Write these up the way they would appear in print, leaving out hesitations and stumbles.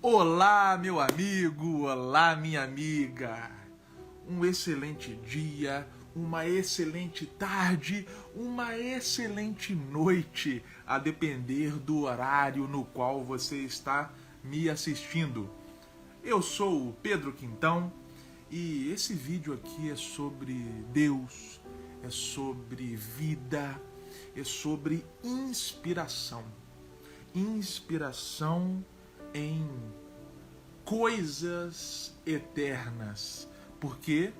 Olá, meu amigo, olá, minha amiga. Um excelente dia, uma excelente tarde, uma excelente noite, a depender do horário no qual você está me assistindo. Eu sou o Pedro Quintão e esse vídeo aqui é sobre Deus, é sobre vida, é sobre inspiração. Inspiração em coisas eternas. Porque,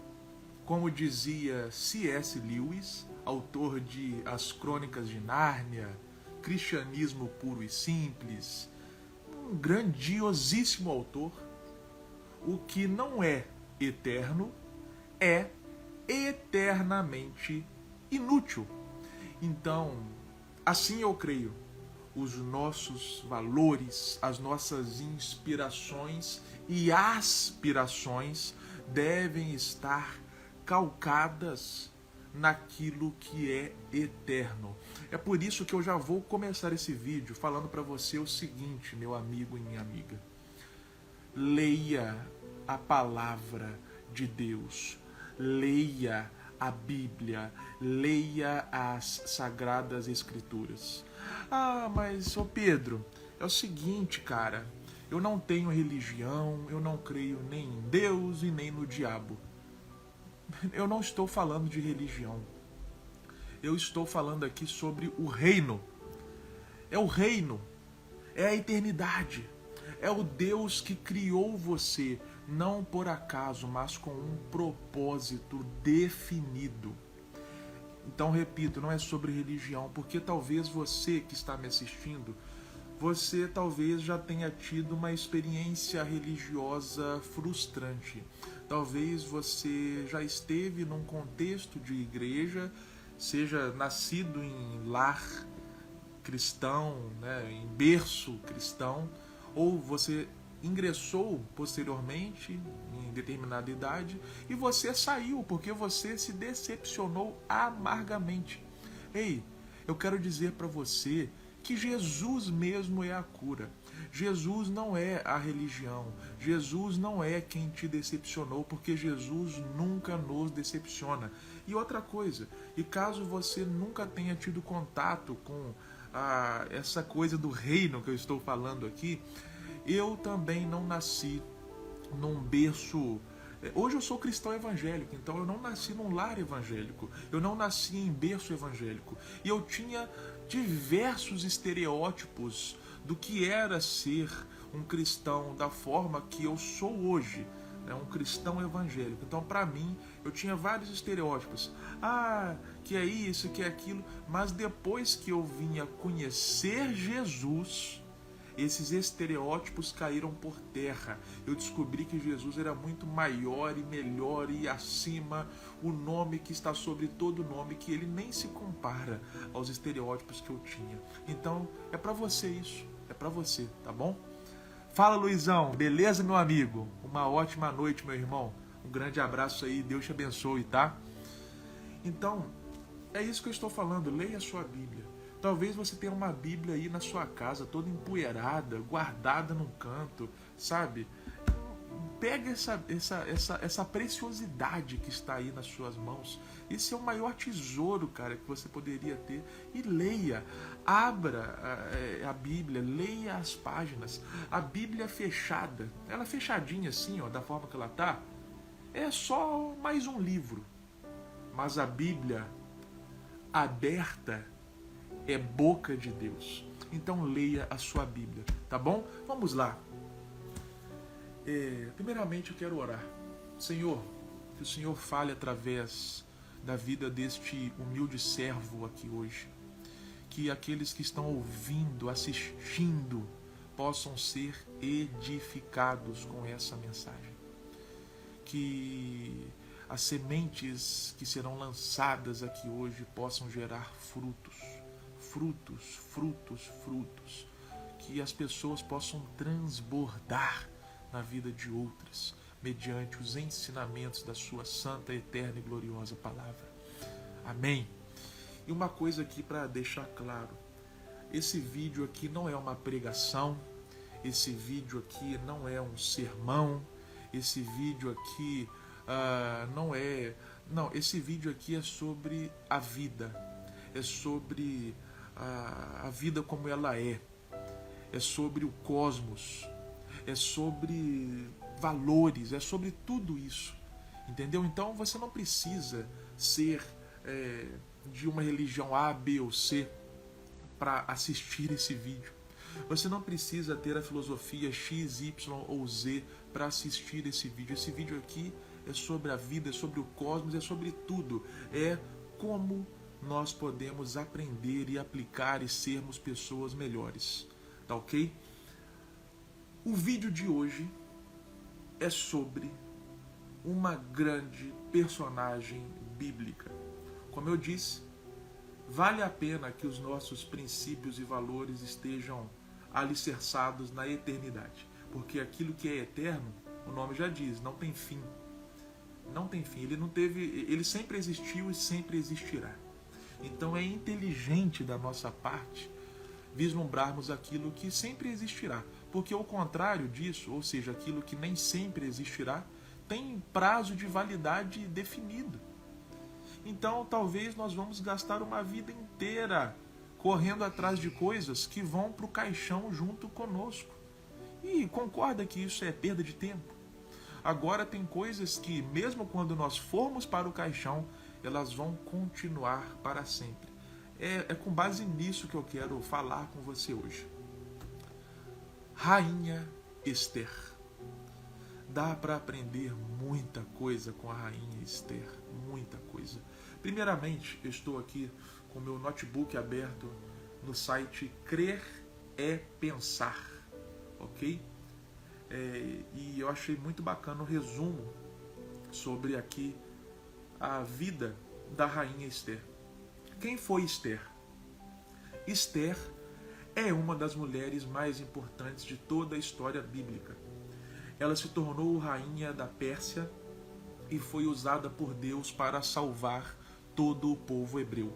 como dizia C.S. Lewis, autor de As Crônicas de Nárnia, Cristianismo Puro e Simples, um grandiosíssimo autor, o que não é eterno é eternamente inútil. Então, assim eu creio, os nossos valores, as nossas inspirações e aspirações devem estar calcadas naquilo que é eterno. É por isso que eu já vou começar esse vídeo falando para você o seguinte, meu amigo e minha amiga. Leia a palavra de Deus. Leia a Bíblia, leia as Sagradas Escrituras. Ah, mas, ô Pedro, é o seguinte, cara, eu não tenho religião, eu não creio nem em Deus e nem no diabo. Eu não estou falando de religião. Eu estou falando aqui sobre o reino. É o reino, é a eternidade. É o Deus que criou você, não por acaso, mas com um propósito definido. Então, repito, não é sobre religião, porque talvez você que está me assistindo, você talvez já tenha tido uma experiência religiosa frustrante. Talvez você já esteve num contexto de igreja, seja nascido em lar cristão, né, em berço cristão, ou você ingressou posteriormente em determinada idade e você saiu porque você se decepcionou amargamente. Ei, eu quero dizer para você que Jesus mesmo é a cura. Jesus não é a religião. Jesus não é quem te decepcionou, porque Jesus nunca nos decepciona. E outra coisa, e caso você nunca tenha tido contato com essa coisa do reino que eu estou falando aqui, eu também não nasci num berço. Hoje eu sou cristão evangélico, então eu não nasci num lar evangélico, eu não nasci em berço evangélico. E eu tinha diversos estereótipos do que era ser um cristão da forma que eu sou hoje, né? Um cristão evangélico. Então, para mim, eu tinha vários estereótipos. Ah, que é isso, que é aquilo. Mas depois que eu vinha conhecer Jesus, esses estereótipos caíram por terra. Eu descobri que Jesus era muito maior e melhor e acima, o nome que está sobre todo nome, que ele nem se compara aos estereótipos que eu tinha. Então, é para você isso, é para você, tá bom? Fala, Luizão, beleza, meu amigo? Uma ótima noite, meu irmão. Um grande abraço aí, Deus te abençoe, tá? Então, é isso que eu estou falando, leia a sua Bíblia. Talvez você tenha uma Bíblia aí na sua casa, toda empoeirada, guardada num canto, sabe? Pega essa preciosidade que está aí nas suas mãos. Esse é o maior tesouro, cara, que você poderia ter. E leia, abra a Bíblia, leia as páginas. A Bíblia fechada, ela fechadinha assim, ó, da forma que ela tá, é só mais um livro. Mas a Bíblia aberta é boca de Deus. Então leia a sua Bíblia, tá bom? Vamos lá. Primeiramente eu quero orar. Senhor, que o Senhor fale através da vida deste humilde servo aqui hoje. Que aqueles que estão ouvindo, assistindo, possam ser edificados com essa mensagem. Que as sementes que serão lançadas aqui hoje possam gerar frutos. Frutos, que as pessoas possam transbordar na vida de outras, mediante os ensinamentos da sua santa, eterna e gloriosa palavra. Amém. E uma coisa aqui para deixar claro, esse vídeo aqui não é uma pregação, esse vídeo aqui não é um sermão, esse vídeo aqui não é... Não, esse vídeo aqui é sobre a vida, é sobre a vida como ela é sobre o cosmos, é sobre valores, é sobre tudo isso, entendeu? Então você não precisa ser de uma religião A, B ou C para assistir esse vídeo. Você não precisa ter a filosofia X, Y ou Z para assistir esse vídeo. Esse vídeo aqui é sobre a vida, é sobre o cosmos, é sobre tudo. É como nós podemos aprender e aplicar e sermos pessoas melhores. Tá ok? O vídeo de hoje é sobre uma grande personagem bíblica. Como eu disse, vale a pena que os nossos princípios e valores estejam alicerçados na eternidade. Porque aquilo que é eterno, o nome já diz, não tem fim. Não tem fim. Ele sempre existiu e sempre existirá. Então é inteligente da nossa parte vislumbrarmos aquilo que sempre existirá. Porque o contrário disso, ou seja, aquilo que nem sempre existirá, tem prazo de validade definido. Então talvez nós vamos gastar uma vida inteira correndo atrás de coisas que vão para o caixão junto conosco. E concorda que isso é perda de tempo? Agora tem coisas que, mesmo quando nós formos para o caixão, elas vão continuar para sempre. É com base nisso que eu quero falar com você hoje. Rainha Esther. Dá para aprender muita coisa com a Rainha Esther. Muita coisa. Primeiramente, eu estou aqui com o meu notebook aberto no site Crer é Pensar. Ok? E eu achei muito bacana o resumo sobre aqui a vida da Rainha Esther. Quem foi Esther? Esther é uma das mulheres mais importantes de toda a história bíblica. Ela se tornou rainha da Pérsia e foi usada por Deus para salvar todo o povo hebreu.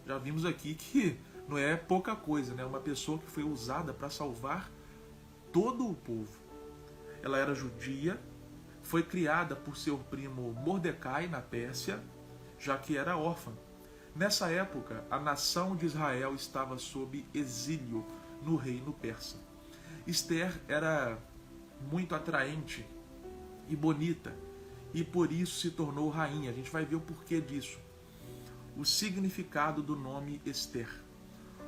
Já vimos aqui que não é pouca coisa, né? Uma pessoa que foi usada para salvar todo o povo. Ela era judia, foi criada por seu primo Mordecai na Pérsia, já que era órfã. Nessa época, a nação de Israel estava sob exílio no reino persa. Esther era muito atraente e bonita, e por isso se tornou rainha. A gente vai ver o porquê disso. O significado do nome Esther.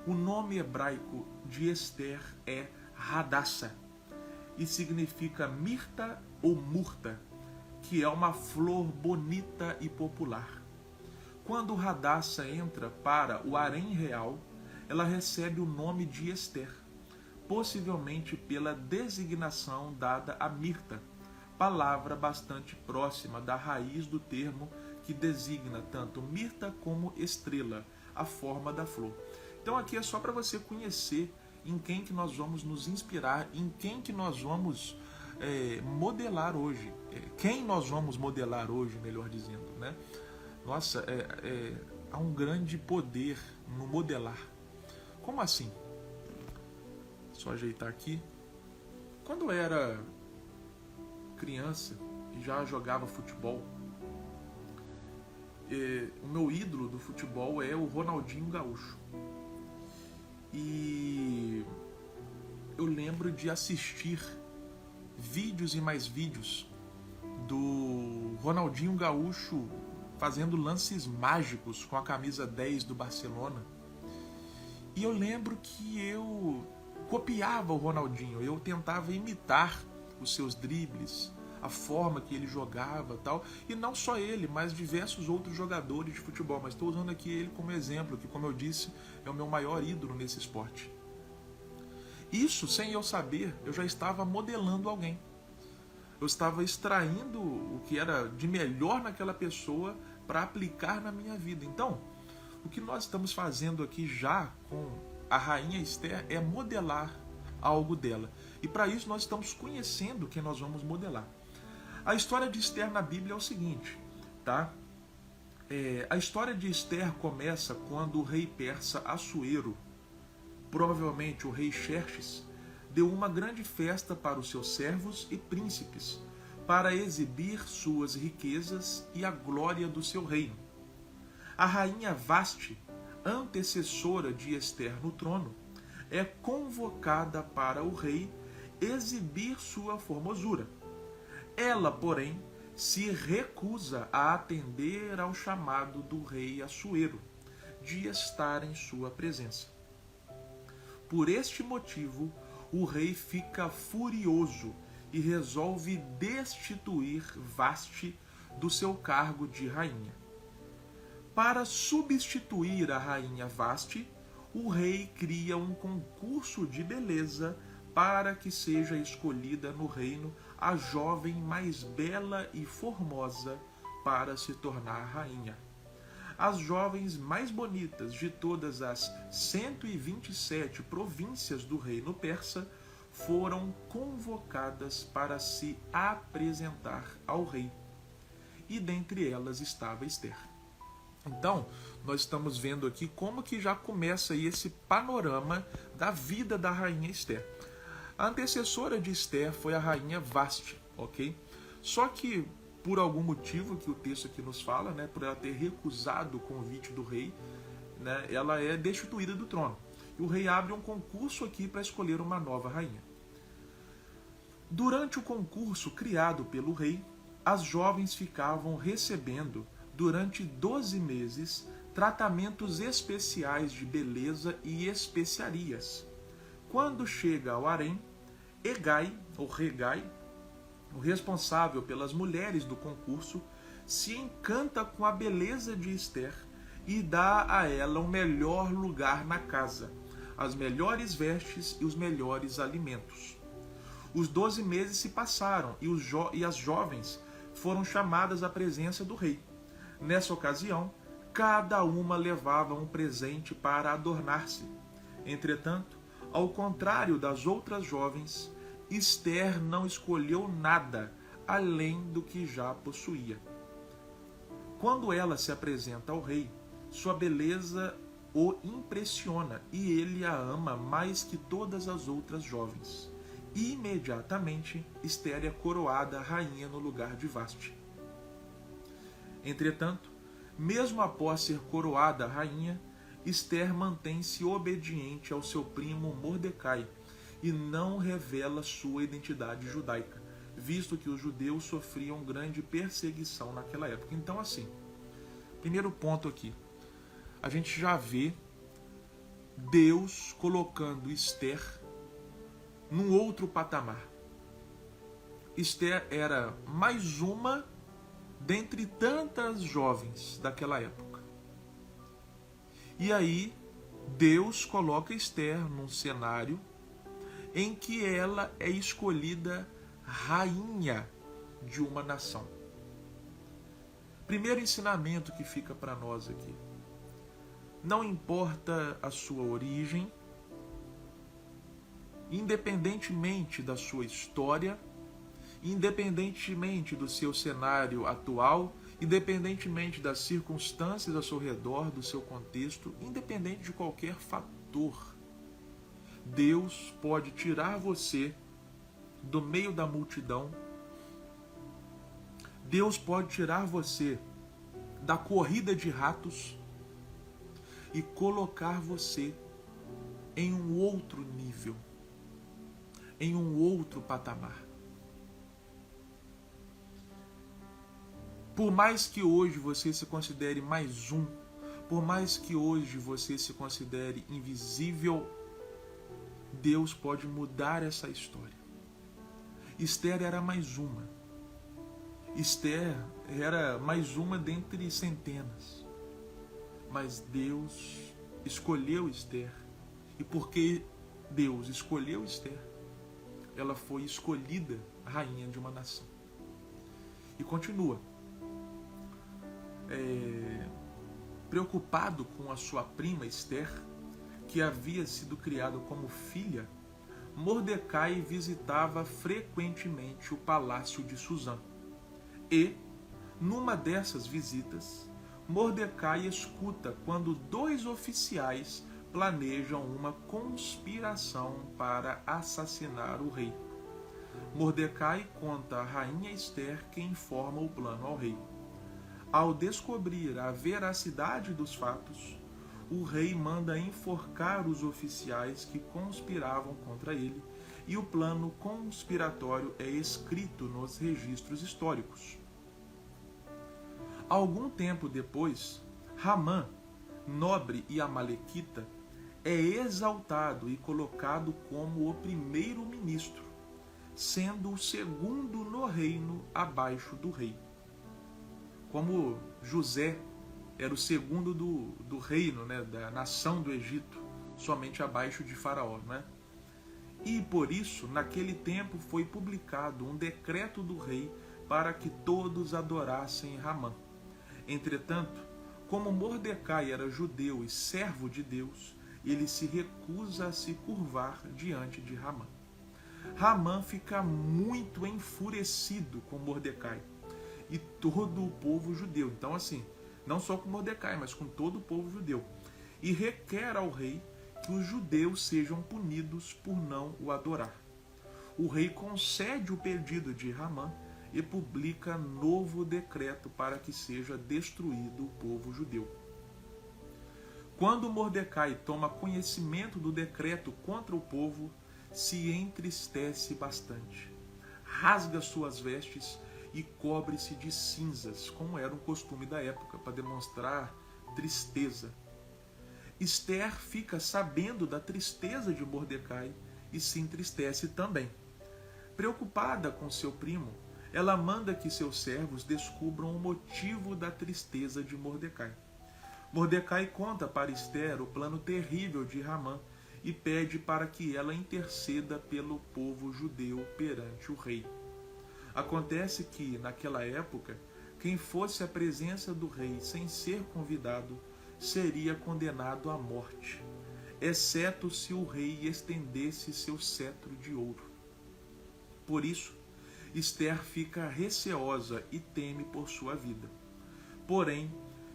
O nome hebraico de Esther é Hadassah, e significa mirta ou murta, que é uma flor bonita e popular. Quando Hadassah entra para o harém real, ela recebe o nome de Esther, possivelmente pela designação dada a mirta, palavra bastante próxima da raiz do termo que designa tanto mirta como estrela, a forma da flor. Então aqui é só para você conhecer em quem que nós vamos nos inspirar, em quem que nós vamos modelar hoje. Quem nós vamos modelar hoje, melhor dizendo, né? Nossa, há um grande poder no modelar. Como assim? Só ajeitar aqui. Quando eu era criança e já jogava futebol, o meu ídolo do futebol é o Ronaldinho Gaúcho. E eu lembro de assistir vídeos e mais vídeos do Ronaldinho Gaúcho fazendo lances mágicos com a camisa 10 do Barcelona. E eu lembro que eu copiava o Ronaldinho, eu tentava imitar os seus dribles, a forma que ele jogava, tal. E não só ele, mas diversos outros jogadores de futebol. Mas estou usando aqui ele como exemplo, que, como eu disse, é o meu maior ídolo nesse esporte. Isso, sem eu saber, eu já estava modelando alguém. Eu estava extraindo o que era de melhor naquela pessoa para aplicar na minha vida. Então, o que nós estamos fazendo aqui já com a Rainha Esther é modelar algo dela. E para isso nós estamos conhecendo quem nós vamos modelar. A história de Esther na Bíblia é o seguinte, tá? A história de Esther começa quando o rei persa Assuero, provavelmente o rei Xerxes, deu uma grande festa para os seus servos e príncipes, para exibir suas riquezas e a glória do seu reino. A rainha Vasti, antecessora de Ester no trono, é convocada para o rei exibir sua formosura. Ela, porém, se recusa a atender ao chamado do rei Assuero de estar em sua presença. Por este motivo, o rei fica furioso e resolve destituir Vasti do seu cargo de rainha. Para substituir a rainha Vasti, o rei cria um concurso de beleza para que seja escolhida no reino a jovem mais bela e formosa para se tornar rainha. As jovens mais bonitas de todas as 127 províncias do reino persa foram convocadas para se apresentar ao rei. E dentre elas estava Ester. Então, nós estamos vendo aqui como que já começa aí esse panorama da vida da rainha Ester. A antecessora de Ester foi a rainha Vasti, ok? Só que, por algum motivo que o texto aqui nos fala, né, por ela ter recusado o convite do rei, né, ela é destituída do trono. E o rei abre um concurso aqui para escolher uma nova rainha. Durante o concurso criado pelo rei, as jovens ficavam recebendo, durante 12 meses, tratamentos especiais de beleza e especiarias. Quando chega ao harém, Hegai, ou Regai, o responsável pelas mulheres do concurso, se encanta com a beleza de Ester e dá a ela o melhor lugar na casa, as melhores vestes e os melhores alimentos. Os 12 meses se passaram e as jovens foram chamadas à presença do rei. Nessa ocasião, cada uma levava um presente para adornar-se. Entretanto, ao contrário das outras jovens, Ester não escolheu nada além do que já possuía. Quando ela se apresenta ao rei, sua beleza o impressiona e ele a ama mais que todas as outras jovens. Imediatamente, Ester é coroada rainha no lugar de Vasti. Entretanto, mesmo após ser coroada rainha, Ester mantém-se obediente ao seu primo Mordecai e não revela sua identidade judaica, visto que os judeus sofriam grande perseguição naquela época. Então, assim, primeiro ponto aqui, a gente já vê Deus colocando Ester num outro patamar. Ester era mais uma dentre tantas jovens daquela época. E aí, Deus coloca Ester num cenário em que ela é escolhida rainha de uma nação. Primeiro ensinamento que fica para nós aqui. Não importa a sua origem, independentemente da sua história, independentemente do seu cenário atual, independentemente das circunstâncias ao seu redor, do seu contexto, independente de qualquer fator, Deus pode tirar você do meio da multidão. Deus pode tirar você da corrida de ratos e colocar você em um outro nível, em um outro patamar. Por mais que hoje você se considere mais um, por mais que hoje você se considere invisível, Deus pode mudar essa história. Ester era mais uma. Ester era mais uma dentre centenas. Mas Deus escolheu Ester. E porque Deus escolheu Ester, ela foi escolhida rainha de uma nação. E continua. Preocupado com a sua prima Ester, que havia sido criada como filha, Mordecai visitava frequentemente o palácio de Susã. E, numa dessas visitas, Mordecai escuta quando 2 oficiais planejam uma conspiração para assassinar o rei. Mordecai conta a rainha Ester, que informa o plano ao rei. Ao descobrir a veracidade dos fatos, o rei manda enforcar os oficiais que conspiravam contra ele, e o plano conspiratório é escrito nos registros históricos. Algum tempo depois, Ramã, nobre e amalequita, é exaltado e colocado como o primeiro-ministro, sendo o segundo no reino abaixo do rei. Como José era o segundo do reino, né, da nação do Egito, somente abaixo de Faraó, né? E por isso, naquele tempo, foi publicado um decreto do rei para que todos adorassem Ramã. Entretanto, como Mordecai era judeu e servo de Deus, ele se recusa a se curvar diante de Ramã. Ramã fica muito enfurecido com Mordecai e todo o povo judeu. Então, assim, não só com Mordecai, mas com todo o povo judeu. E requer ao rei que os judeus sejam punidos por não o adorar. O rei concede o pedido de Ramã e publica novo decreto para que seja destruído o povo judeu. Quando Mordecai toma conhecimento do decreto contra o povo, se entristece bastante, rasga suas vestes e cobre-se de cinzas, como era um costume da época, para demonstrar tristeza. Ester fica sabendo da tristeza de Mordecai e se entristece também. Preocupada com seu primo, ela manda que seus servos descubram o motivo da tristeza de Mordecai. Mordecai conta para Ester o plano terrível de Ramã e pede para que ela interceda pelo povo judeu perante o rei. Acontece que, naquela época, quem fosse à presença do rei sem ser convidado seria condenado à morte, exceto se o rei estendesse seu cetro de ouro. Por isso, Ester fica receosa e teme por sua vida. Porém,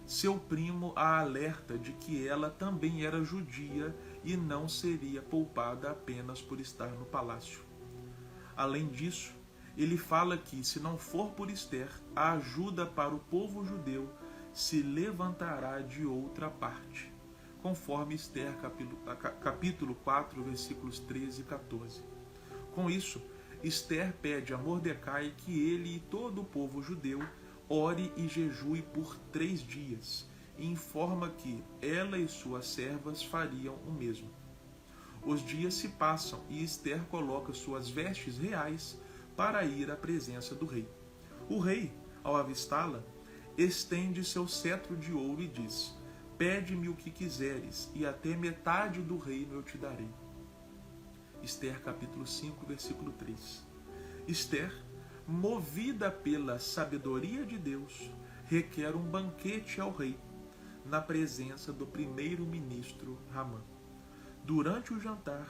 seu primo a alerta de que ela também era judia e não seria poupada apenas por estar no palácio. Além disso, ele fala que, se não for por Ester, a ajuda para o povo judeu se levantará de outra parte, conforme Ester capítulo 4, versículos 13 e 14. Com isso, Ester pede a Mordecai que ele e todo o povo judeu ore e jejue por 3 dias, e informa que ela e suas servas fariam o mesmo. Os dias se passam e Ester coloca suas vestes reais para ir à presença do rei. O rei, ao avistá-la, estende seu cetro de ouro e diz: pede-me o que quiseres, e até metade do reino eu te darei. Ester capítulo 5, versículo 3. Ester, movida pela sabedoria de Deus, requer um banquete ao rei, na presença do primeiro-ministro Ramã. Durante o jantar,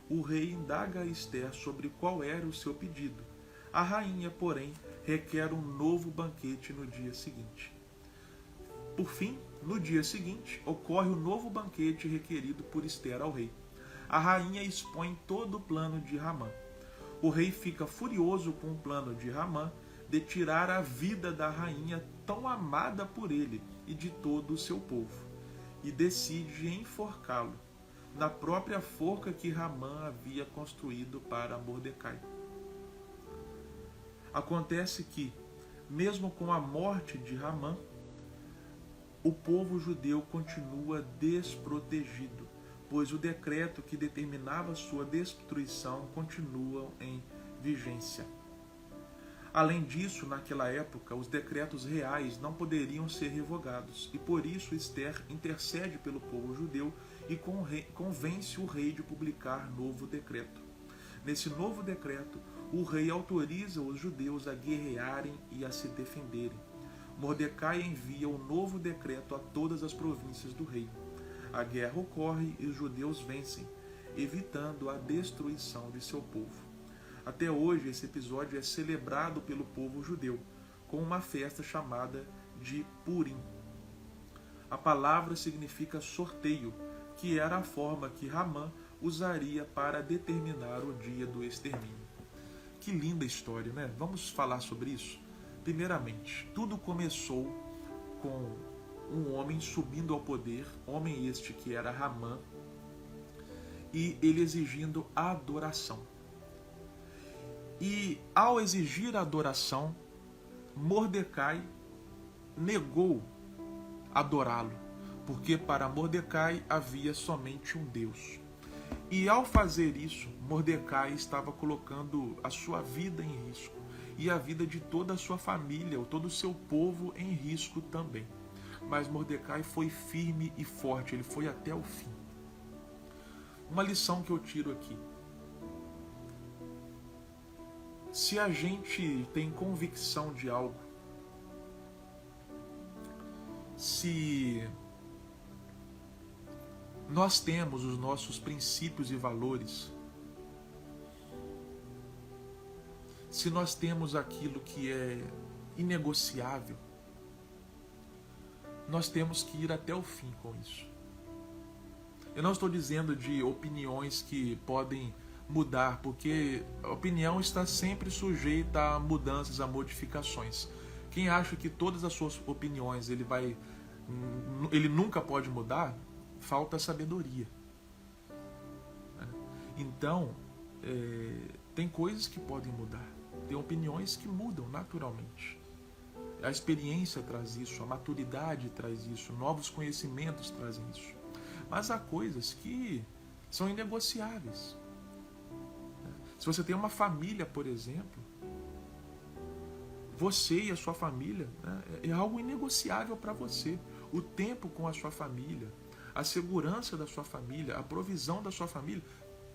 o rei indaga a Ester sobre qual era o seu pedido. A rainha, porém, requer um novo banquete no dia seguinte. Por fim, no dia seguinte, ocorre o novo banquete requerido por Ester ao rei. A rainha expõe todo o plano de Ramã. O rei fica furioso com o plano de Ramã de tirar a vida da rainha tão amada por ele e de todo o seu povo, e decide enforcá-lo, na própria forca que Ramã havia construído para Mordecai. Acontece que, mesmo com a morte de Ramã, o povo judeu continua desprotegido, pois o decreto que determinava sua destruição continua em vigência. Além disso, naquela época, os decretos reais não poderiam ser revogados, e por isso Ester intercede pelo povo judeu e convence o rei de publicar novo decreto. Nesse novo decreto, o rei autoriza os judeus a guerrearem e a se defenderem. Mordecai envia o novo decreto a todas as províncias do reino. A guerra ocorre e os judeus vencem, evitando a destruição de seu povo. Até hoje, esse episódio é celebrado pelo povo judeu, com uma festa chamada de Purim. A palavra significa sorteio, que era a forma que Ramã usaria para determinar o dia do extermínio. Que linda história, né? Vamos falar sobre isso? Primeiramente, tudo começou com um homem subindo ao poder, homem este que era Ramã, e ele exigindo adoração. E ao exigir a adoração, Mordecai negou adorá-lo, porque para Mordecai havia somente um Deus. E ao fazer isso, Mordecai estava colocando a sua vida em risco e a vida de toda a sua família, ou todo o seu povo em risco também. Mas Mordecai foi firme e forte, ele foi até o fim. Uma lição que eu tiro aqui: se a gente tem convicção de algo, se nós temos os nossos princípios e valores, se nós temos aquilo que é inegociável, nós temos que ir até o fim com isso. Eu não estou dizendo de opiniões que podem mudar, porque a opinião está sempre sujeita a mudanças, a modificações. Quem acha que todas as suas opiniões ele nunca pode mudar, falta sabedoria. Então, tem coisas que podem mudar, tem opiniões que mudam naturalmente. A experiência traz isso, a maturidade traz isso, novos conhecimentos trazem isso. Mas há coisas que são inegociáveis. Se você tem uma família, por exemplo, você e a sua família, né, é algo inegociável para você. O tempo com a sua família, a segurança da sua família, a provisão da sua família,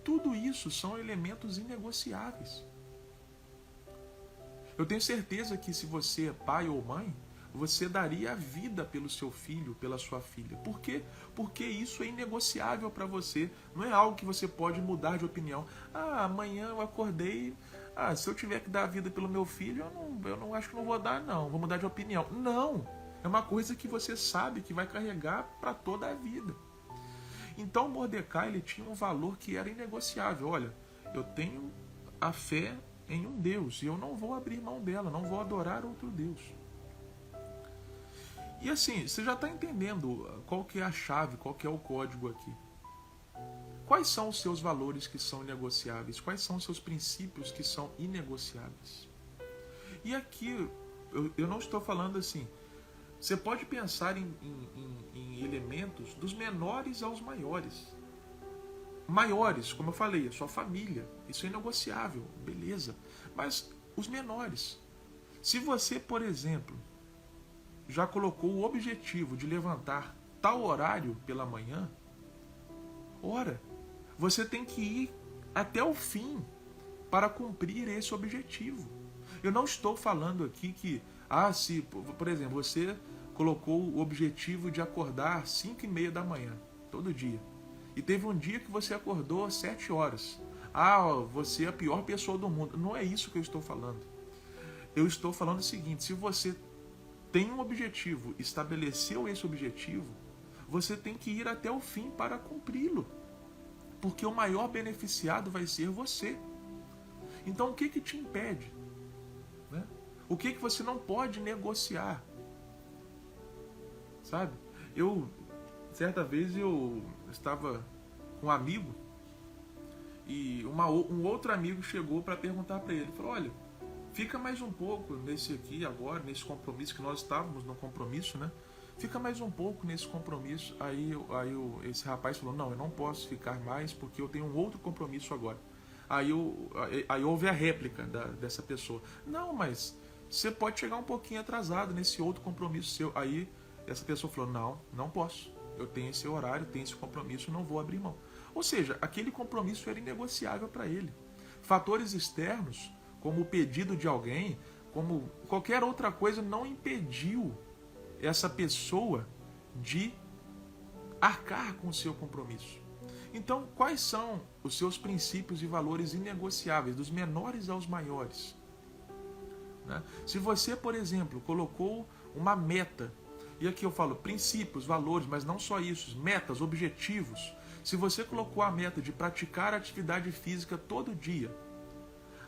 tudo isso são elementos inegociáveis. Eu tenho certeza que se você é pai ou mãe, você daria a vida pelo seu filho, pela sua filha. Por quê? Porque isso é inegociável para você. Não é algo que você pode mudar de opinião. Amanhã eu acordei, se eu tiver que dar a vida pelo meu filho, eu não acho que não vou dar, não. Vou mudar de opinião. Não! É uma coisa que você sabe que vai carregar para toda a vida. Então Mordecai, ele tinha um valor que era inegociável. Olha, eu tenho a fé em um Deus e eu não vou abrir mão dela, não vou adorar outro Deus. E assim, você já está entendendo qual que é a chave, qual que é o código aqui. Quais são os seus valores que são inegociáveis? Quais são os seus princípios que são inegociáveis? E aqui, eu não estou falando assim, você pode pensar em elementos dos menores aos maiores. Maiores, como eu falei, a sua família, isso é inegociável, beleza. Mas os menores, se você, por exemplo, já colocou o objetivo de levantar tal horário pela manhã, ora, você tem que ir até o fim para cumprir esse objetivo. Eu não estou falando aqui que, se, por exemplo, você colocou o objetivo de acordar às 5h30 da manhã, todo dia, e teve um dia que você acordou às 7 horas. Você é a pior pessoa do mundo. Não é isso que eu estou falando. Eu estou falando o seguinte: se você tem um objetivo, estabeleceu esse objetivo, você tem que ir até o fim para cumpri-lo. Porque o maior beneficiado vai ser você. Então o que te impede? Né? O que você não pode negociar? Sabe? Certa vez eu estava com um amigo e um outro amigo chegou para perguntar para ele. Falou: olha, fica mais um pouco nesse aqui agora, nesse compromisso, que nós estávamos no compromisso, né? Fica mais um pouco nesse compromisso. Aí esse rapaz falou: não, eu não posso ficar mais porque eu tenho um outro compromisso agora. Aí houve a réplica dessa pessoa: não, mas você pode chegar um pouquinho atrasado nesse outro compromisso seu. Aí essa pessoa falou: não posso. Eu tenho esse horário, tenho esse compromisso, não vou abrir mão. Ou seja, aquele compromisso era inegociável para ele. Fatores externos, como o pedido de alguém, como qualquer outra coisa, não impediu essa pessoa de arcar com o seu compromisso. Então, quais são os seus princípios e valores inegociáveis, dos menores aos maiores? Né? Se você, por exemplo, colocou uma meta E aqui eu falo princípios, valores, mas não só isso, metas, objetivos. Se você colocou a meta de praticar atividade física todo dia,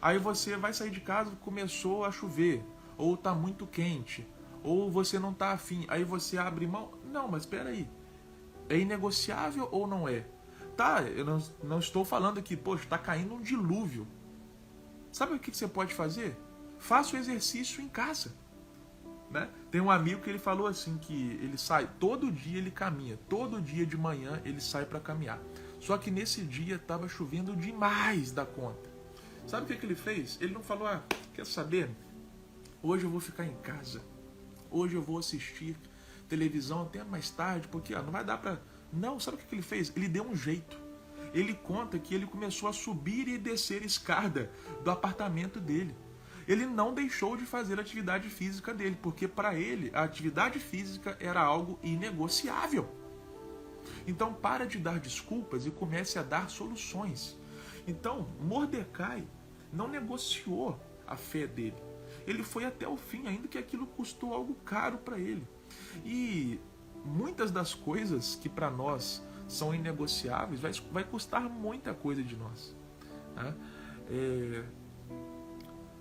aí você vai sair de casa, começou a chover, ou está muito quente, ou você não está afim, aí você abre mão. Não, mas espera aí, é inegociável ou não é? Tá, eu não estou falando que, poxa, está caindo um dilúvio. Sabe o que você pode fazer? Faça o exercício em casa. Né? Tem um amigo que ele falou assim, que ele sai, todo dia ele caminha, todo dia de manhã ele sai para caminhar. Só que nesse dia estava chovendo demais da conta. Sabe o que ele fez? Ele não falou, quer saber? Hoje eu vou ficar em casa. Hoje eu vou assistir televisão até mais tarde, porque não vai dar para... Não, sabe o que ele fez? Ele deu um jeito. Ele conta que ele começou a subir e descer escada do apartamento dele. Ele não deixou de fazer a atividade física dele, porque para ele a atividade física era algo inegociável. Então para de dar desculpas e comece a dar soluções. Então Mordecai não negociou a fé dele. Ele foi até o fim, ainda que aquilo custou algo caro para ele. E muitas das coisas que para nós são inegociáveis vai custar muita coisa de nós. Tá?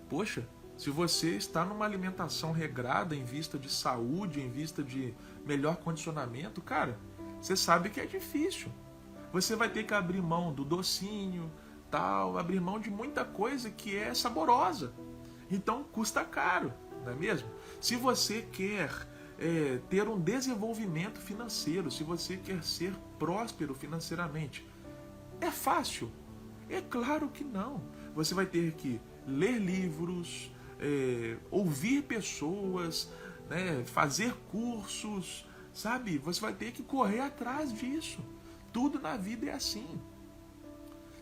Poxa, se você está numa alimentação regrada em vista de saúde, em vista de melhor condicionamento, cara, você sabe que é difícil. Você vai ter que abrir mão do docinho, tal, abrir mão de muita coisa que é saborosa. Então custa caro, não é mesmo? Se você quer ter um desenvolvimento financeiro, se você quer ser próspero financeiramente, é fácil? É claro que não. Você vai ter que ler livros, ouvir pessoas, né, fazer cursos, sabe? Você vai ter que correr atrás disso. Tudo na vida é assim.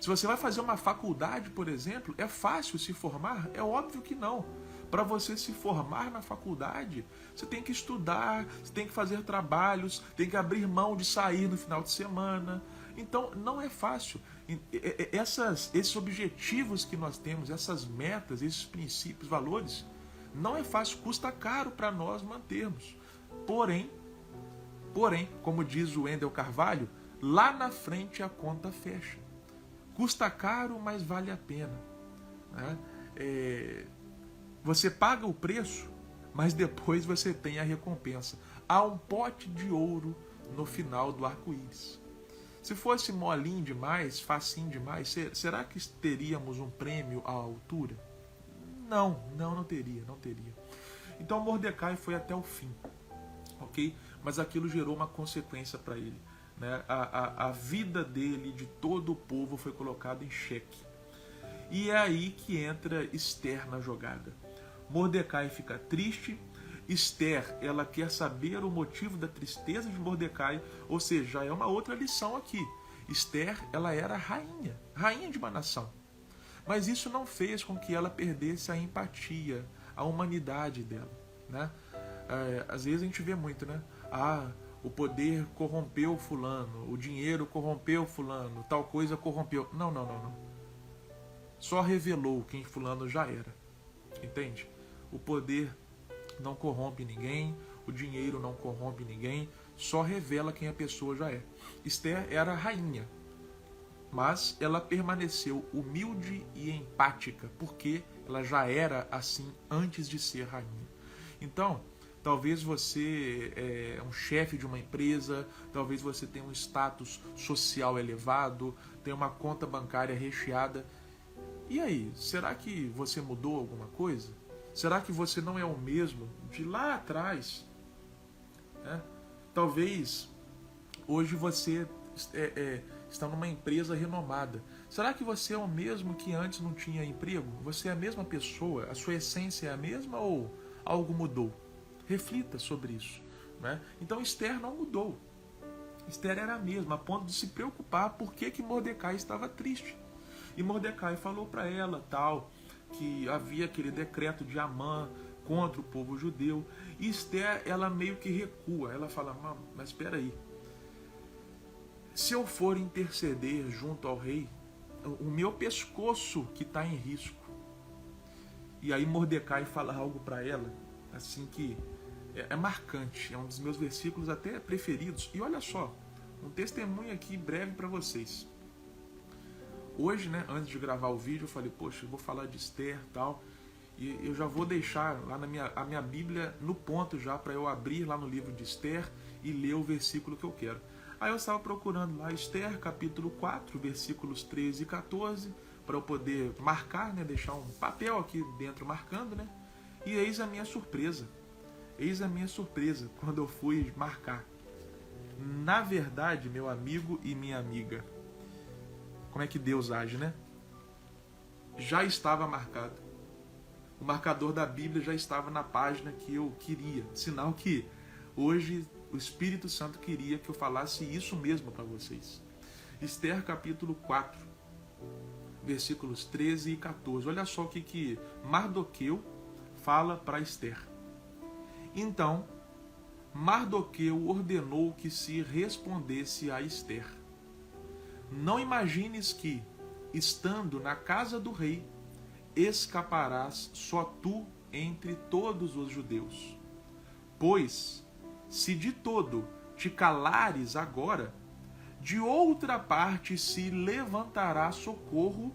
Se você vai fazer uma faculdade, por exemplo, é fácil se formar? É óbvio que não. Para você se formar na faculdade, você tem que estudar, você tem que fazer trabalhos, tem que abrir mão de sair no final de semana. Então, não é fácil. Esses objetivos que nós temos, essas metas, esses princípios, valores, não é fácil, custa caro para nós mantermos. Porém, como diz o Wendel Carvalho, lá na frente a conta fecha. Custa caro, mas vale a pena. Né? Você paga o preço, mas depois você tem a recompensa. Há um pote de ouro no final do arco-íris. Se fosse molinho demais, facinho demais, será que teríamos um prêmio à altura? Não teria. Então Mordecai foi até o fim, ok? Mas aquilo gerou uma consequência para ele. Né? A vida dele, de todo o povo, foi colocada em xeque. E é aí que entra Esther na jogada. Mordecai fica triste. Esther, ela quer saber o motivo da tristeza de Mordecai, ou seja, é uma outra lição aqui. Esther, ela era rainha de uma nação. Mas isso não fez com que ela perdesse a empatia, a humanidade dela. Né? Às vezes a gente vê muito, né? O poder corrompeu fulano, o dinheiro corrompeu fulano, tal coisa corrompeu. Não. Só revelou quem fulano já era. Entende? O poder não corrompe ninguém, o dinheiro não corrompe ninguém, só revela quem a pessoa já é. Esther era rainha, mas ela permaneceu humilde e empática, porque ela já era assim antes de ser rainha. Então, talvez você é um chefe de uma empresa, talvez você tenha um status social elevado, tenha uma conta bancária recheada. E aí, será que você mudou alguma coisa? Será que você não é o mesmo de lá atrás? Talvez hoje você está numa empresa renomada. Será que você é o mesmo que antes não tinha emprego? Você é a mesma pessoa? A sua essência é a mesma ou algo mudou? Reflita sobre isso. Né? Então Esther não mudou. Esther era a mesma, a ponto de se preocupar por que Mordecai estava triste. E Mordecai falou para ela que havia aquele decreto de Amã contra o povo judeu. E Esther, ela meio que recua. Ela fala, mas espera aí. Se eu for interceder junto ao rei, o meu pescoço que está em risco. E aí Mordecai fala algo para ela, assim que é marcante, é um dos meus versículos até preferidos. E olha só, um testemunho aqui breve para vocês. Hoje, né, antes de gravar o vídeo, eu falei, poxa, eu vou falar de Esther e tal, e eu já vou deixar lá a minha Bíblia no ponto já, para eu abrir lá no livro de Esther e ler o versículo que eu quero. Aí eu estava procurando lá Esther, capítulo 4, versículos 13 e 14, para eu poder marcar, né, deixar um papel aqui dentro marcando, né, e eis a minha surpresa. Eis a minha surpresa quando eu fui marcar. Na verdade, meu amigo e minha amiga, como é que Deus age, né? Já estava marcado. O marcador da Bíblia já estava na página que eu queria. Sinal que hoje o Espírito Santo queria que eu falasse isso mesmo para vocês. Esther capítulo 4, versículos 13 e 14. Olha só o que Mardoqueu fala para Esther. Então, Mardoqueu ordenou que se respondesse a Esther: não imagines que, estando na casa do rei, escaparás só tu entre todos os judeus. Pois, se de todo te calares agora, de outra parte se levantará socorro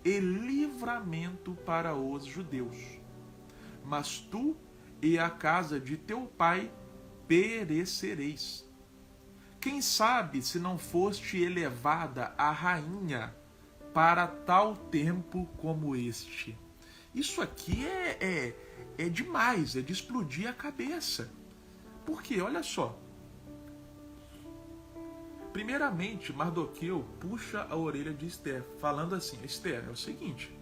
e livramento para os judeus. Mas tu e a casa de teu pai perecereis. Quem sabe se não foste elevada a rainha para tal tempo como este. Isso aqui é demais, é de explodir a cabeça. Por quê? Olha só. Primeiramente, Mardoqueu puxa a orelha de Esther, falando assim: Esther, é o seguinte,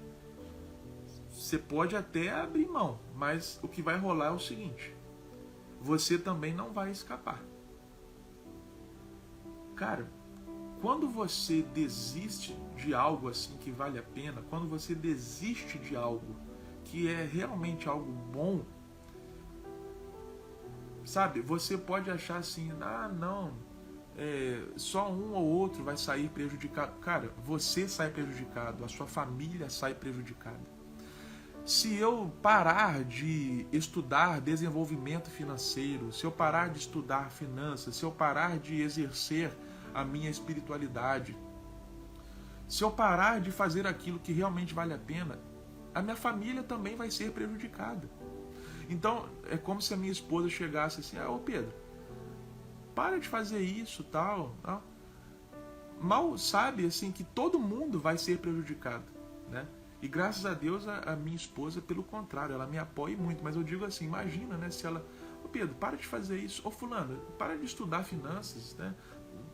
você pode até abrir mão, mas o que vai rolar é o seguinte: você também não vai escapar. Cara, quando você desiste de algo assim que vale a pena, quando você desiste de algo que é realmente algo bom, sabe, você pode achar assim, não, só um ou outro vai sair prejudicado. Cara, você sai prejudicado, a sua família sai prejudicada. Se eu parar de estudar desenvolvimento financeiro, se eu parar de estudar finanças, se eu parar de exercer a minha espiritualidade, se eu parar de fazer aquilo que realmente vale a pena, a minha família também vai ser prejudicada. Então, é como se a minha esposa chegasse assim: ô Pedro, para de fazer isso, tal. Mal sabe assim que todo mundo vai ser prejudicado, né? E graças a Deus a minha esposa, pelo contrário, ela me apoia muito. Mas eu digo assim, imagina, né, se ela... Ô Pedro, para de fazer isso. Ô fulano, para de estudar finanças, né?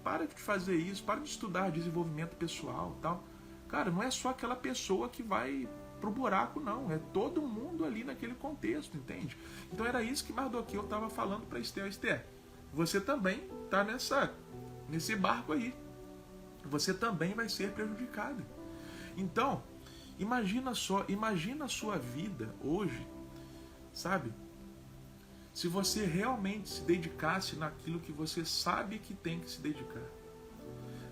Para de fazer isso, para de estudar desenvolvimento pessoal, tal. Cara, não é só aquela pessoa que vai pro buraco, não. É todo mundo ali naquele contexto, entende? Então era isso que Mardoqueu estava falando para Esther. Esther, você também está nesse barco aí. Você também vai ser prejudicado. Então, imagina a sua vida hoje, sabe? Se você realmente se dedicasse naquilo que você sabe que tem que se dedicar.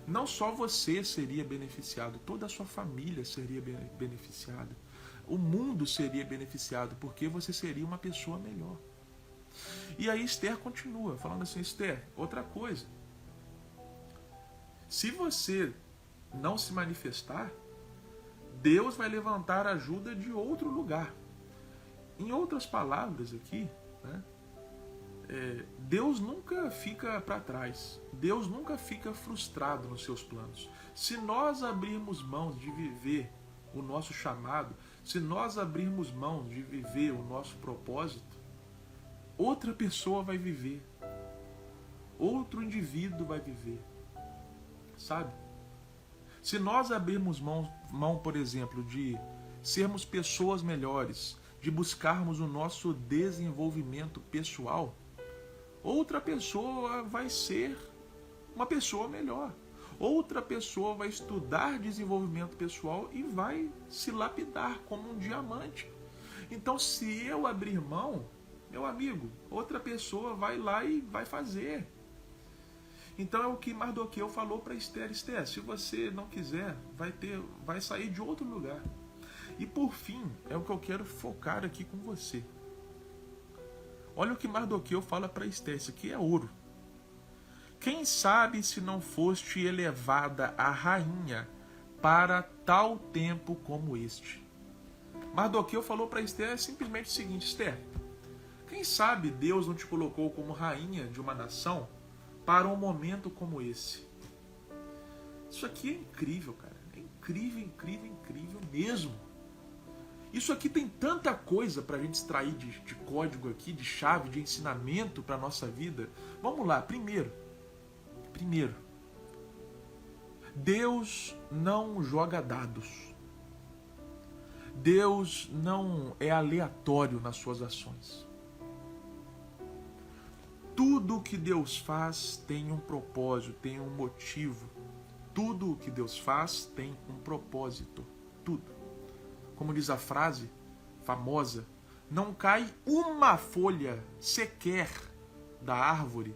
Não só você seria beneficiado, toda a sua família seria beneficiada. O mundo seria beneficiado, porque você seria uma pessoa melhor. E aí Esther continua, falando assim: Esther, outra coisa. Se você não se manifestar, Deus vai levantar ajuda de outro lugar. Em outras palavras aqui, né, Deus nunca fica para trás. Deus nunca fica frustrado nos seus planos. Se nós abrirmos mãos de viver o nosso chamado, se nós abrirmos mãos de viver o nosso propósito, outra pessoa vai viver. Outro indivíduo vai viver. Sabe? Se nós abrirmos mão, por exemplo, de sermos pessoas melhores, de buscarmos o nosso desenvolvimento pessoal, outra pessoa vai ser uma pessoa melhor. Outra pessoa vai estudar desenvolvimento pessoal e vai se lapidar como um diamante. Então, se eu abrir mão, meu amigo, outra pessoa vai lá e vai fazer. Então é o que Mardoqueu falou para Esther: Esther, se você não quiser, vai sair de outro lugar. E por fim, é o que eu quero focar aqui com você. Olha o que Mardoqueu fala para Esther, isso aqui é ouro. Quem sabe se não foste elevada a rainha para tal tempo como este? Mardoqueu falou para Esther simplesmente o seguinte: Esther, quem sabe Deus não te colocou como rainha de uma nação para um momento como esse? Isso aqui é incrível, cara. É incrível, incrível, incrível mesmo. Isso aqui tem tanta coisa para a gente extrair de código aqui, de chave, de ensinamento para a nossa vida. Vamos lá, primeiro, Deus não joga dados. Deus não é aleatório nas suas ações. Tudo o que Deus faz tem um propósito, tem um motivo. Tudo o que Deus faz tem um propósito. Tudo. Como diz a frase famosa, não cai uma folha sequer da árvore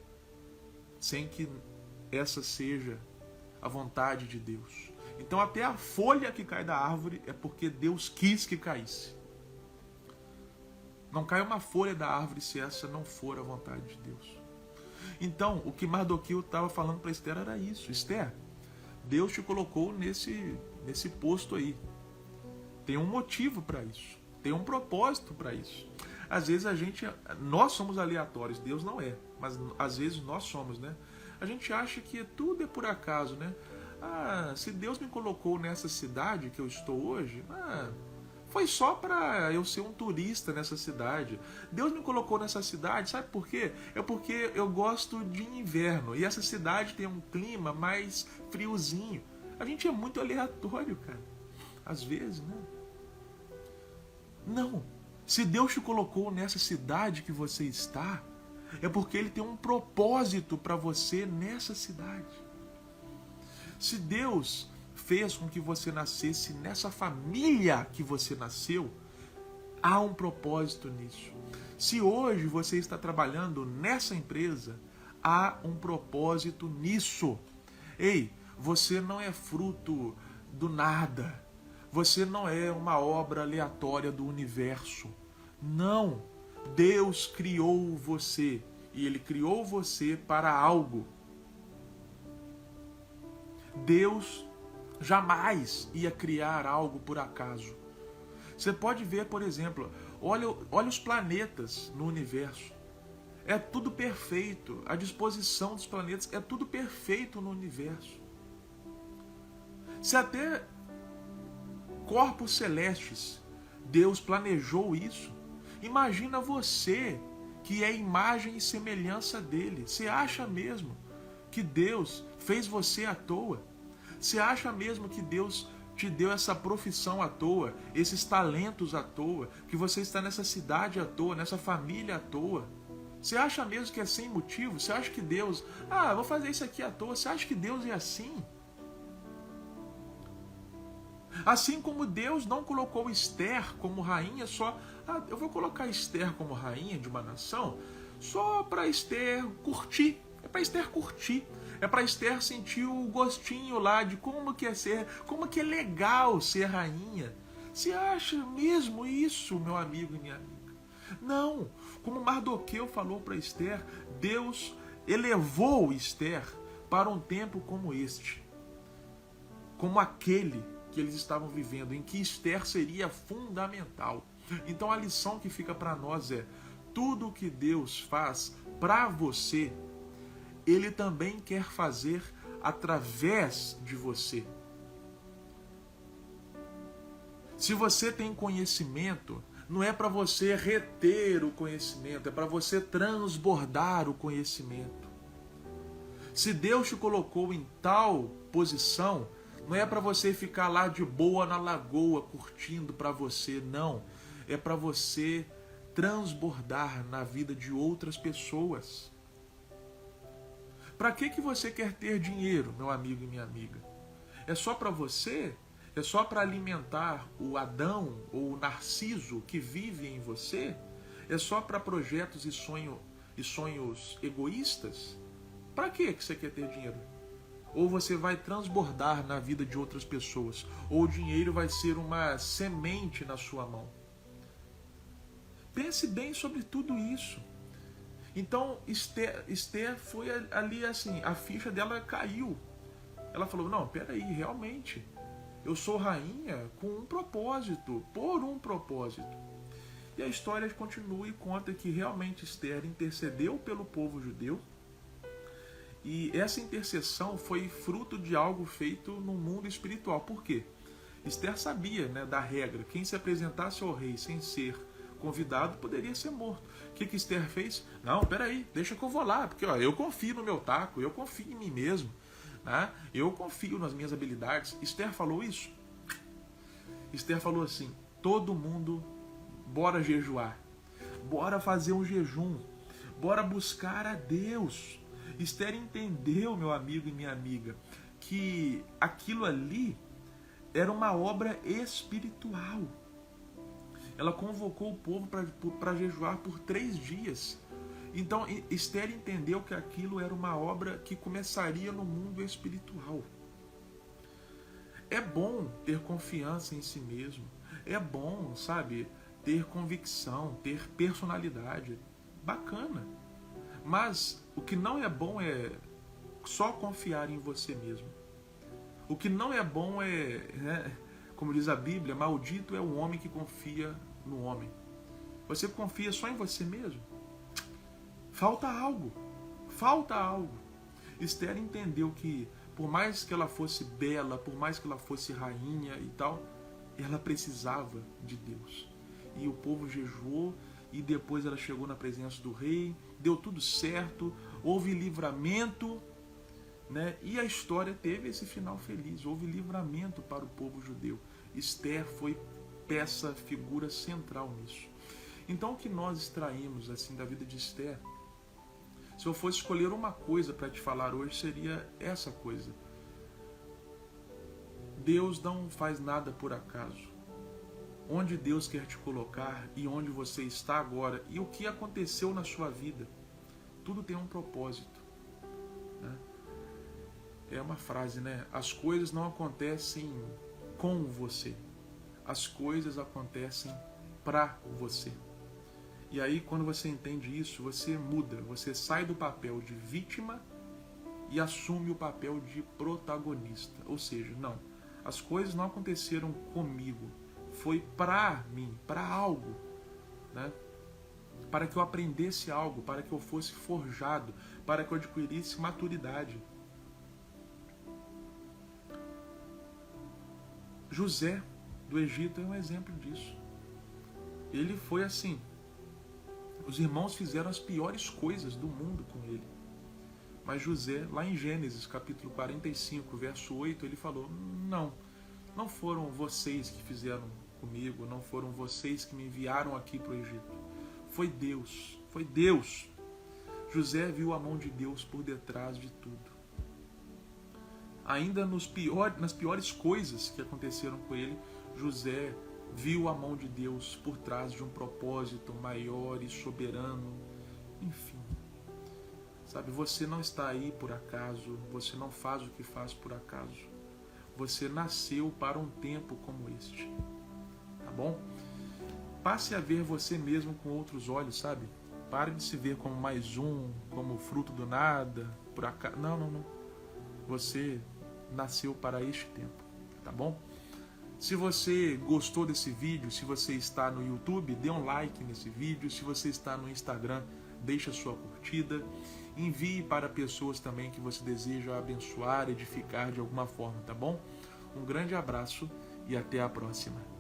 sem que essa seja a vontade de Deus. Então até a folha que cai da árvore é porque Deus quis que caísse. Não cai uma folha da árvore se essa não for a vontade de Deus. Então, o que Mardoqueu estava falando para Esther era isso. Esther, Deus te colocou nesse posto aí. Tem um motivo para isso. Tem um propósito para isso. Às vezes nós somos aleatórios, Deus não é. Mas às vezes nós somos, né? A gente acha que tudo é por acaso, né? Se Deus me colocou nessa cidade que eu estou hoje, foi só para eu ser um turista nessa cidade. Deus me colocou nessa cidade, sabe por quê? É porque eu gosto de inverno. E essa cidade tem um clima mais friozinho. A gente é muito aleatório, cara. Às vezes, né? Não. Se Deus te colocou nessa cidade que você está, é porque Ele tem um propósito para você nessa cidade. Se Deus fez com que você nascesse nessa família que você nasceu, há um propósito nisso. Se hoje você está trabalhando nessa empresa, há um propósito nisso. Ei, você não é fruto do nada. Você não é uma obra aleatória do universo. Não. Deus criou você. E Ele criou você para algo. Deus jamais ia criar algo por acaso. Você pode ver, por exemplo, olha os planetas no universo. É tudo perfeito. A disposição dos planetas é tudo perfeito no universo. Se até corpos celestes Deus planejou isso, imagina você que é imagem e semelhança dele. Você acha mesmo que Deus fez você à toa? Você acha mesmo que Deus te deu essa profissão à toa, esses talentos à toa, que você está nessa cidade à toa, nessa família à toa? Você acha mesmo que é sem motivo? Você acha que Deus, vou fazer isso aqui à toa? Você acha que Deus é assim? Assim como Deus não colocou Esther como rainha só, eu vou colocar Esther como rainha de uma nação só para Esther curtir. É para Esther curtir. É para Esther sentir o gostinho lá de como que é legal ser rainha. Você acha mesmo isso, meu amigo e minha amiga? Não. Como Mardoqueu falou para Esther, Deus elevou Esther para um tempo como este. Como aquele que eles estavam vivendo, em que Esther seria fundamental. Então a lição que fica para nós é: tudo que Deus faz para você, Ele também quer fazer através de você. Se você tem conhecimento, não é para você reter o conhecimento, é para você transbordar o conhecimento. Se Deus te colocou em tal posição, não é para você ficar lá de boa na lagoa curtindo para você, não. É para você transbordar na vida de outras pessoas. Para que você quer ter dinheiro, meu amigo e minha amiga? É só para você? É só para alimentar o Adão ou o Narciso que vive em você? É só para projetos e sonhos egoístas? Para que você quer ter dinheiro? Ou você vai transbordar na vida de outras pessoas, ou o dinheiro vai ser uma semente na sua mão. Pense bem sobre tudo isso. Então, Esther foi ali assim, a ficha dela caiu. Ela falou, não, peraí, realmente, eu sou rainha com um propósito, por um propósito. E a história continua e conta que realmente Esther intercedeu pelo povo judeu. E essa intercessão foi fruto de algo feito no mundo espiritual. Por quê? Esther sabia, né, da regra. Quem se apresentasse ao rei sem ser convidado poderia ser morto. O que Esther fez? Não, peraí, deixa que eu vou lá. Porque ó, eu confio no meu taco, eu confio em mim mesmo. Né? Eu confio nas minhas habilidades. Esther falou isso? Esther falou assim, todo mundo, bora jejuar. Bora fazer um jejum. Bora buscar a Deus. Esther entendeu, meu amigo e minha amiga, que aquilo ali era uma obra espiritual. Ela convocou o povo para jejuar por 3 dias. Então, Esther entendeu que aquilo era uma obra que começaria no mundo espiritual. É bom ter confiança em si mesmo. É bom, sabe, ter convicção, ter personalidade. Bacana. Mas o que não é bom é só confiar em você mesmo. O que não é bom é, né, como diz a Bíblia, maldito é o homem que confia no homem. Você confia só em você mesmo? Falta algo. Falta algo. Esther entendeu que, por mais que ela fosse bela, por mais que ela fosse rainha e tal, ela precisava de Deus. E o povo jejuou, e depois ela chegou na presença do rei, deu tudo certo, houve livramento, né? E a história teve esse final feliz, houve livramento para o povo judeu. Esther foi peça, figura central nisso. Então o que nós extraímos assim da vida de Esther, se eu fosse escolher uma coisa para te falar hoje, seria essa coisa. Deus não faz nada por acaso. Onde Deus quer te colocar e onde você está agora e o que aconteceu na sua vida, tudo tem um propósito, né? É uma frase, né? As coisas não acontecem com você, as coisas acontecem para você. E aí, quando você entende isso, você muda, você sai do papel de vítima e assume o papel de protagonista. Ou seja, não, as coisas não aconteceram comigo, foi para mim, para algo, né? Para que eu aprendesse algo, para que eu fosse forjado, para que eu adquirisse maturidade. José do Egito é um exemplo disso. Ele foi assim. Os irmãos fizeram as piores coisas do mundo com ele. Mas José, lá em Gênesis, capítulo 45, verso 8, ele falou, não foram vocês que fizeram comigo, não foram vocês que me enviaram aqui para o Egito. Foi Deus, foi Deus. José viu a mão de Deus por detrás de tudo. Ainda nas piores coisas que aconteceram com ele, José viu a mão de Deus por trás de um propósito maior e soberano. Enfim, sabe, você não está aí por acaso, você não faz o que faz por acaso. Você nasceu para um tempo como este, tá bom? Passe a ver você mesmo com outros olhos, sabe? Pare de se ver como mais um, como fruto do nada, por acaso. Não. Você nasceu para este tempo, tá bom? Se você gostou desse vídeo, se você está no YouTube, dê um like nesse vídeo. Se você está no Instagram, deixe a sua curtida. Envie para pessoas também que você deseja abençoar, edificar de alguma forma, tá bom? Um grande abraço e até a próxima.